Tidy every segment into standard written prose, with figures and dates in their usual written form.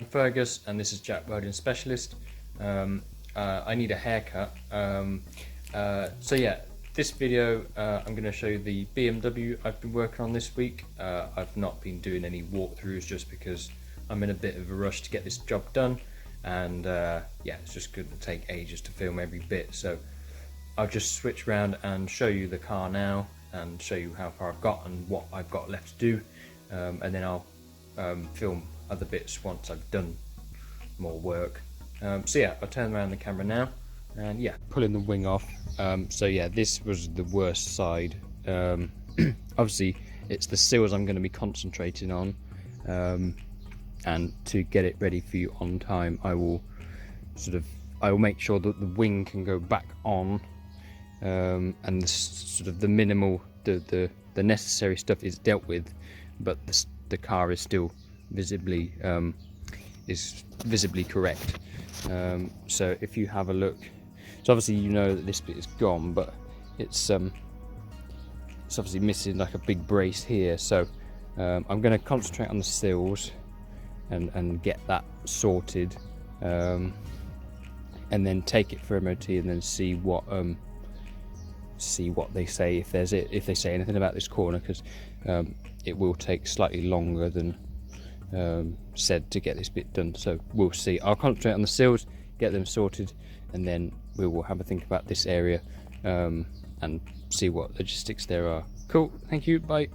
Fergus, and this is Jack Welding Specialist. I need a haircut. So yeah, this video I'm going to show you the BMW I've been working on this week. I've not been doing any walkthroughs just because I'm in a bit of a rush to get this job done, and yeah, it's just going to take ages to film every bit. So I'll just switch around and show you the car now and show you how far I've got and what I've got left to do, and then I'll film other bits once I've done more work. So yeah, I'll turn around the camera now and yeah, pulling the wing off. So yeah, this was the worst side. Obviously it's the sills I'm going to be concentrating on, and to get it ready for you on time, I will make sure that the wing can go back on, and the minimal, the necessary stuff is dealt with, but the car is still visibly correct. So if you have a look, so obviously you know that this bit is gone, but it's obviously missing like a big brace here. So I'm going to concentrate on the sills and get that sorted, and then take it for MOT and then see what they say, if they say anything about this corner, because it will take slightly longer than said to get this bit done. So we'll see. I'll concentrate on the sills, get them sorted, and then we will have a think about this area, and see what logistics there are. Cool, thank you, bye.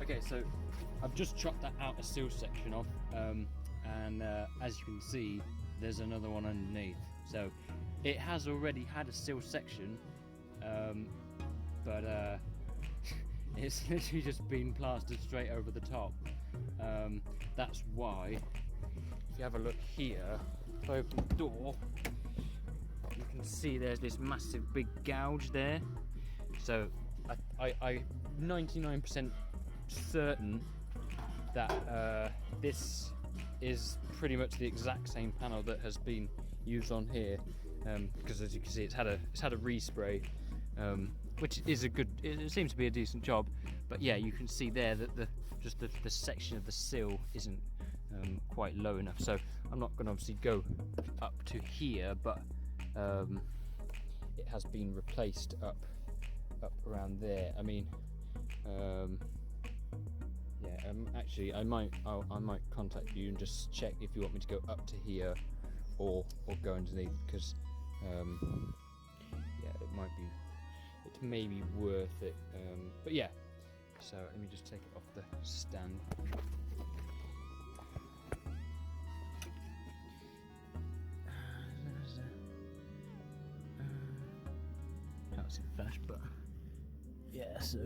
Okay, so I've just chopped that outer sill section off, and as you can see, there's another one underneath. So it has already had a sill section, but it's literally just been plastered straight over the top. That's why, if you have a look here, if I open the door, you can see there's this massive big gouge there. So I 99% certain that this is pretty much the exact same panel that has been used on here, because as you can see, it's had a respray, which is a good. It seems to be a decent job, but yeah, you can see there that the section of the sill isn't quite low enough. So I'm not going to obviously go up to here, but it has been replaced up around there. I mean, yeah. Actually, I might contact you and just check if you want me to go up to here or go underneath, because yeah, it may be worth it. But yeah. So let me just take it off the stand. Can't see the flash, but yeah, so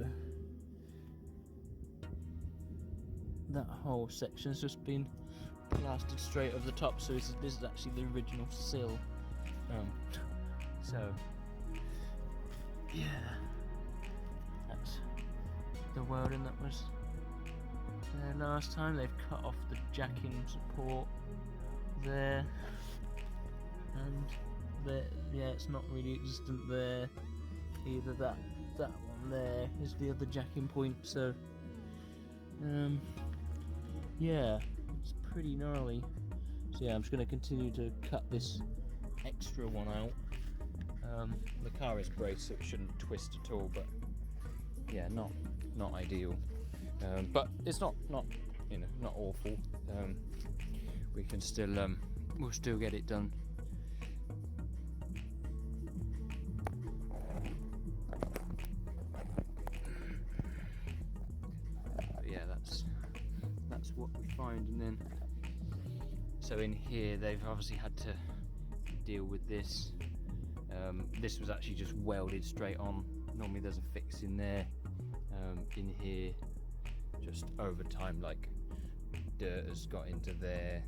that whole section's just been plastered straight over the top, so this is actually the original sill. So yeah, that's the welding that was there last time. They've cut off the jacking support there, and there, yeah, it's not really existent there either. That one there is the other jacking point, so yeah, it's pretty gnarly. So yeah, I'm just going to continue to cut this extra one out. The car is braced, so it shouldn't twist at all, but yeah, not ideal. But it's not you know, not awful. We can still we'll still get it done. But yeah, that's what we find. And then so in here they've obviously had to deal with this. This was actually just welded straight on. Normally there's a fix in there. In here, just over time, like dirt has got into there,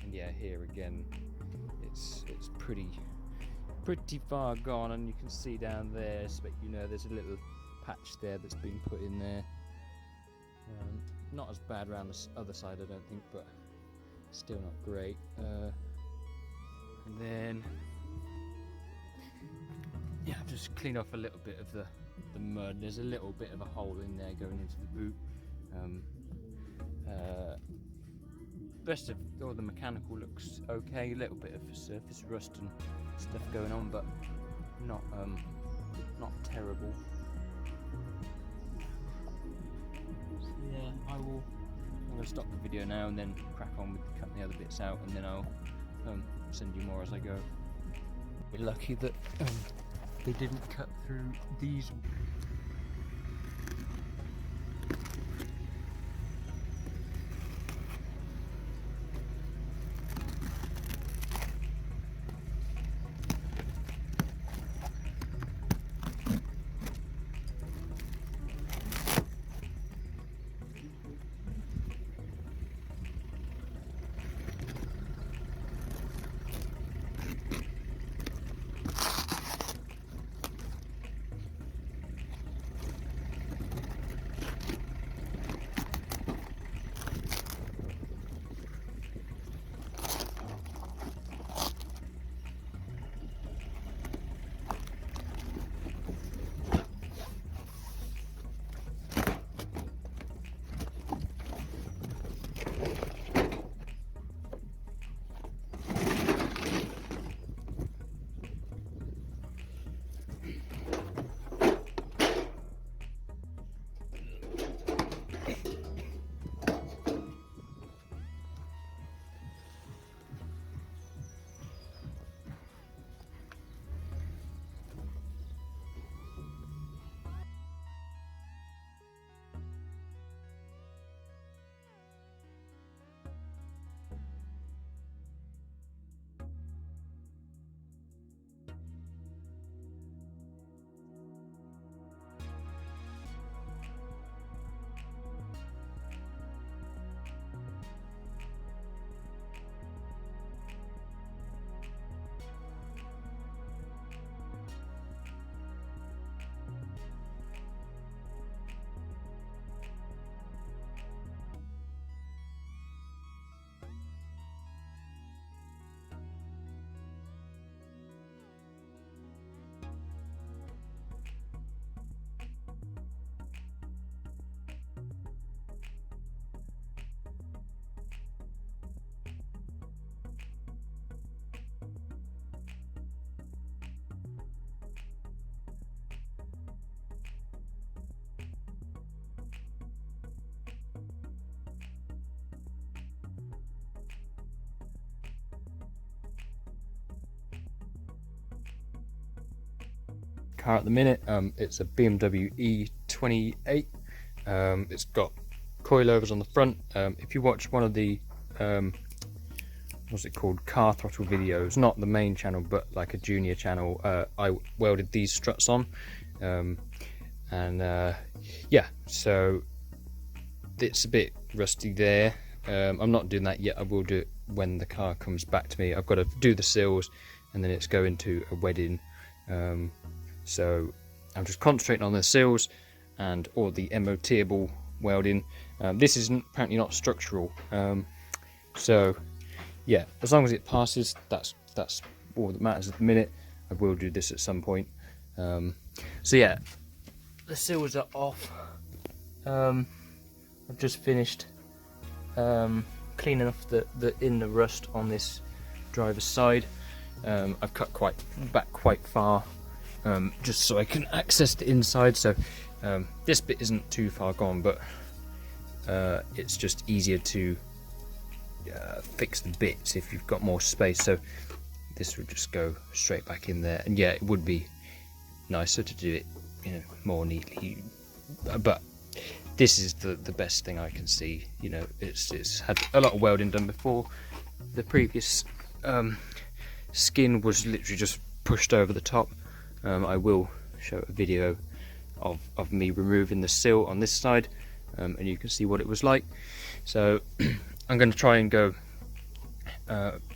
and yeah, here again, it's pretty far gone, and you can see down there, but you know, there's a little patch there that's been put in there. Not as bad around the other side, I don't think, but still not great. And then yeah, I've just cleaned off a little bit of the mud. There's a little bit of a hole in there going into the boot. Rest of all the mechanical looks okay. A little bit of surface rust and stuff going on, but not terrible. So yeah, I'm going to stop the video now and then crack on with cutting the other bits out, and then I'll send you more as I go. We're lucky that they didn't cut through these. car at the minute. It's a BMW E28. It's got coilovers on the front. If you watch one of the what's it called, car throttle videos, not the main channel but like a junior channel, I welded these struts on, yeah, so it's a bit rusty there. I'm not doing that yet. I will do it when the car comes back to me. I've got to do the sills and then it's going to a wedding, so I'm just concentrating on the sills and all the MOTable welding. This is apparently not structural, so yeah, as long as it passes, that's all that matters at the minute. I will do this at some point. So yeah, the sills are off. I've just finished cleaning off the inner rust on this driver's side. I've cut back quite far, just so I can access the inside. So this bit isn't too far gone, but it's just easier to fix the bits if you've got more space. So this would just go straight back in there, and yeah, it would be nicer to do it, you know, more neatly, but this is the best thing I can see. You know, it's had a lot of welding done before. The previous skin was literally just pushed over the top. I will show a video of me removing the sill on this side, and you can see what it was like. So I'm going to try and go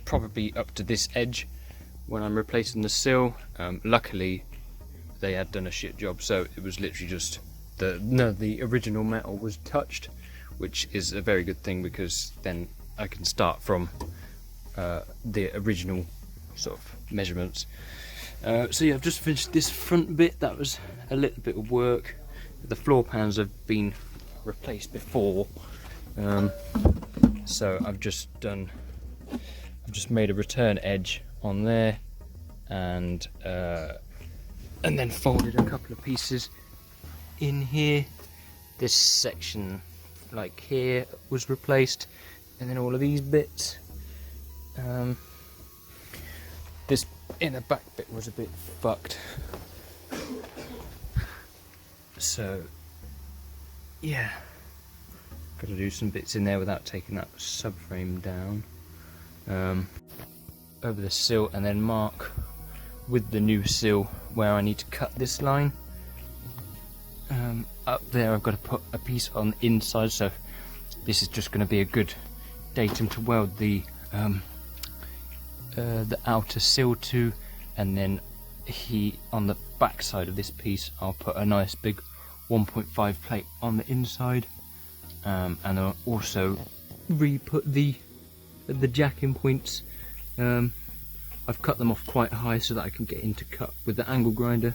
probably up to this edge when I'm replacing the sill. Luckily they had done a shit job, so it was literally just the original metal was touched, which is a very good thing, because then I can start from the original sort of measurements. So yeah, I've just finished this front bit. That was a little bit of work. The floor pans have been replaced before, so I've just made a return edge on there, and then folded a couple of pieces in here. This section, like here, was replaced, and then all of these bits. This inner back bit was a bit fucked, so yeah, got to do some bits in there without taking that subframe down, over the sill, and then mark with the new sill where I need to cut this line. Up there I've got to put a piece on the inside, so this is just going to be a good datum to weld the outer sill to, and then on the back side of this piece I'll put a nice big 1.5 plate on the inside, and I'll also re-put the jacking points. I've cut them off quite high so that I can get into cut with the angle grinder,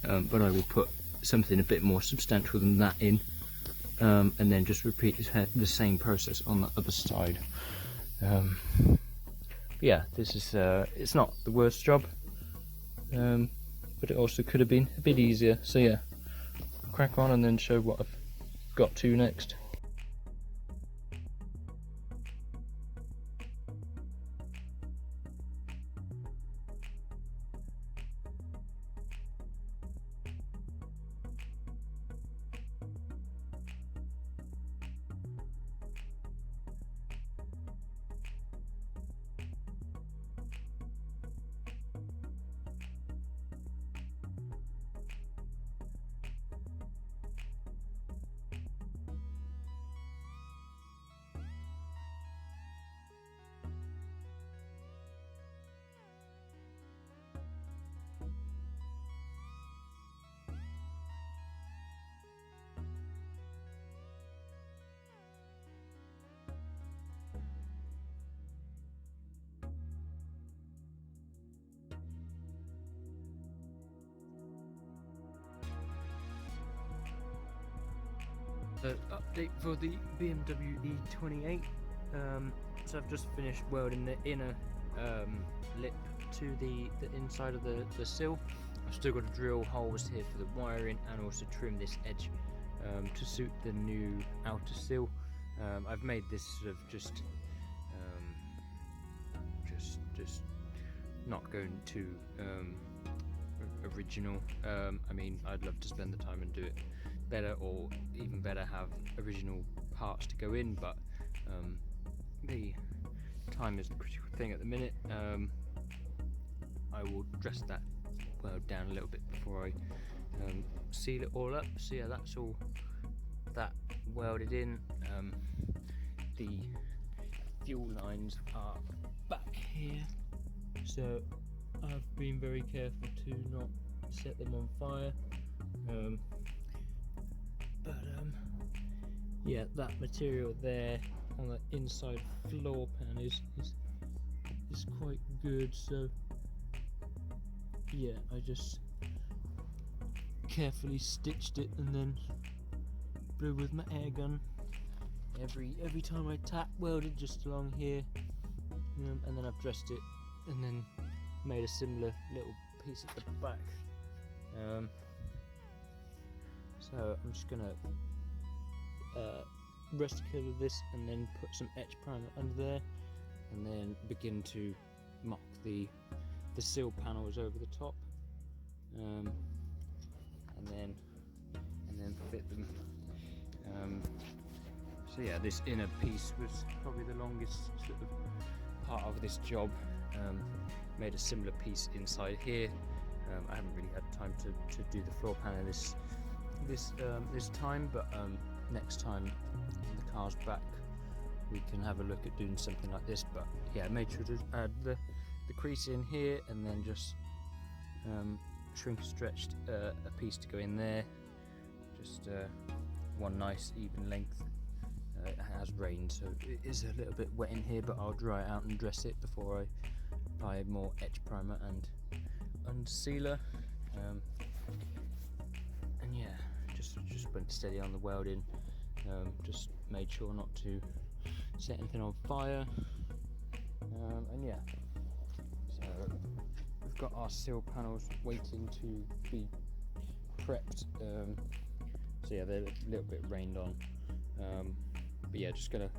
but I will put something a bit more substantial than that in, and then just repeat the same process on the other side. Yeah, this is it's not the worst job, but it also could have been a bit easier. So yeah, crack on and then show what I've got to next. The update for the BMW E28. So I've just finished welding the inner lip to the inside of the sill. I've still got to drill holes here for the wiring, and also trim this edge to suit the new outer sill. I've made this sort of just not going too original. I mean, I'd love to spend the time and do it better, or even better, have original parts to go in, but the time is the critical thing at the minute. I will dress that weld down a little bit before I seal it all up. So yeah, that's all that welded in. The fuel lines are back here, so I've been very careful to not set them on fire. Yeah, that material there on the inside floor pan is quite good, so yeah, I just carefully stitched it and then blew with my air gun every time I tack welded just along here, and then I've dressed it and then made a similar little piece at the back. So I'm just gonna rust cover this and then put some etch primer under there, and then begin to mock the sill panels over the top, and then fit them. So yeah, this inner piece was probably the longest sort of part of this job. Made a similar piece inside here. I haven't really had time to do the floor panel this time, but next time the car's back we can have a look at doing something like this. But yeah, I made sure to add the crease in here, and then just shrink and stretched a piece to go in there. Just one nice even length. It has rained, so it is a little bit wet in here, but I'll dry it out and dress it before I apply more etch primer and sealer. And yeah, just went steady on the welding. Just made sure not to set anything on fire. And yeah, so we've got our sill panels waiting to be prepped. So yeah, they're a little bit rained on. But yeah, just gonna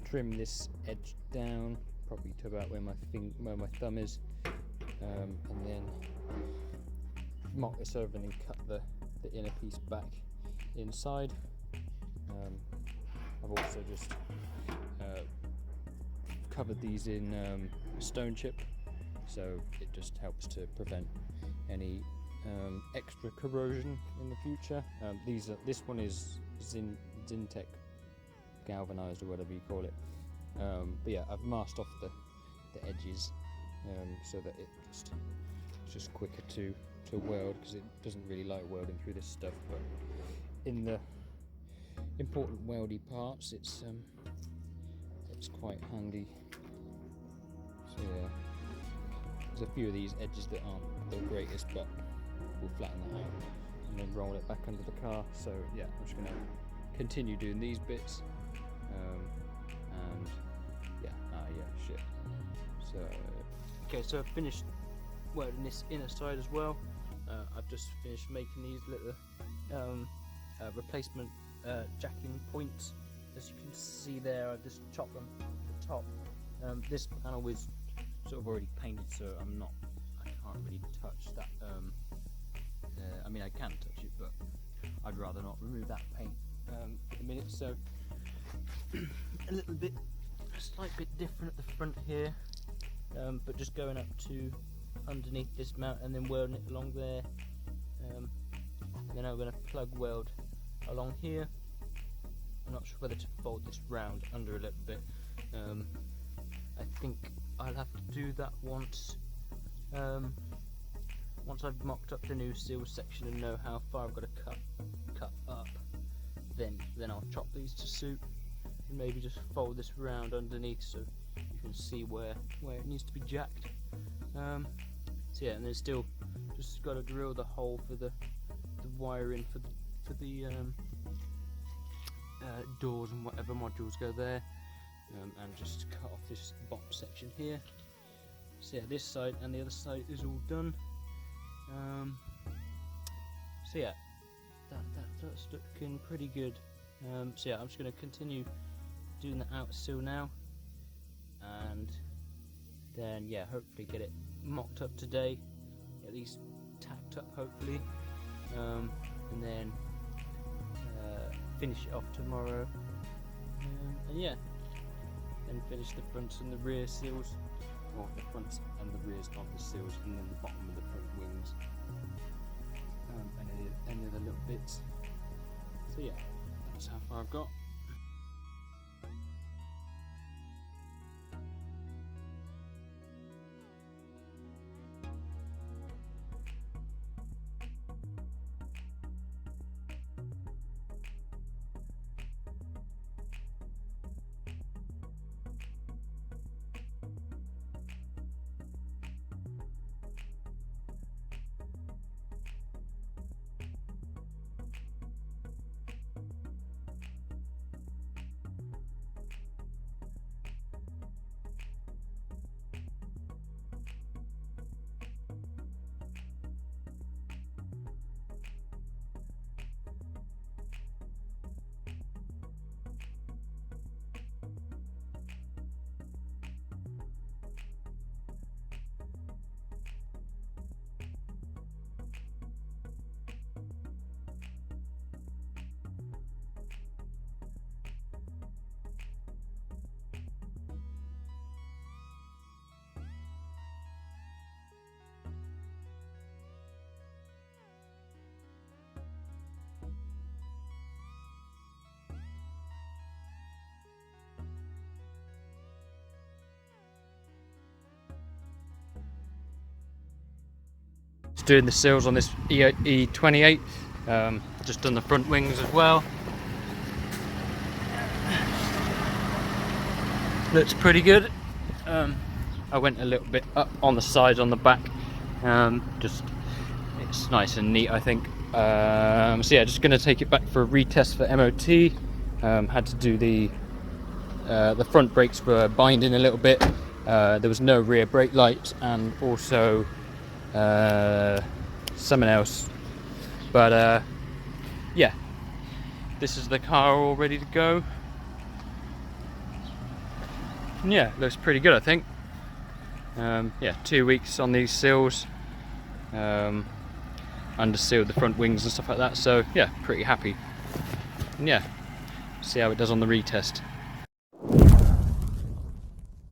trim this edge down, probably to about where my thumb is, and then mock this over and then cut the inner piece back inside. I've also just covered these in stone chip, so it just helps to prevent any extra corrosion in the future. This one is Zintec galvanized, or whatever you call it. But yeah, I've masked off the edges, so that it's just quicker to weld, because it doesn't really like welding through this stuff. But in the important weldy parts, it's quite handy. So yeah, there's a few of these edges that aren't the greatest, but we'll flatten that out and then roll it back under the car. So yeah, I'm just going to continue doing these bits, and yeah, shit. So okay, so I've finished welding this inner side as well. I've just finished making these little replacement jacking points. As you can see there, I've just chopped them at the top. This panel is sort of already painted, so I can't really touch that. I mean, I can touch it, but I'd rather not remove that paint for the minute. So a slight bit different at the front here, but just going up to underneath this mount and then welding it along there. And then I'm going to plug weld along here. I'm not sure whether to fold this round under a little bit. I think I'll have to do that once I've mocked up the new sill section and know how far I've got to cut up. Then I'll chop these to suit, and maybe just fold this round underneath so you can see where it needs to be jacked. So yeah, and then still just got to drill the hole for the wiring for the doors and whatever modules go there, and just cut off this bottom section here. So yeah, this side and the other side is all done. So yeah, that's looking pretty good. So yeah, I'm just going to continue doing the outer sill now, and then yeah, hopefully get it mocked up today, get these tacked cut hopefully, and then finish it off tomorrow, and yeah, then finish the fronts and the rear seals, or the fronts and the rears of the seals, and then the bottom of the front wings, and any of the little bits. So yeah, that's how far I've got. Doing the sills on this E28, just done the front wings as well. Looks pretty good. I went a little bit up on the sides on the back, just it's nice and neat, I think. So yeah, just going to take it back for a retest for MOT. Had to do the front brakes were binding a little bit. There was no rear brake lights, and also something else, but yeah, this is the car all ready to go, and yeah, looks pretty good, I think. Yeah, 2 weeks on these sills, under sealed the front wings and stuff like that, so yeah, pretty happy, and yeah, see how it does on the retest.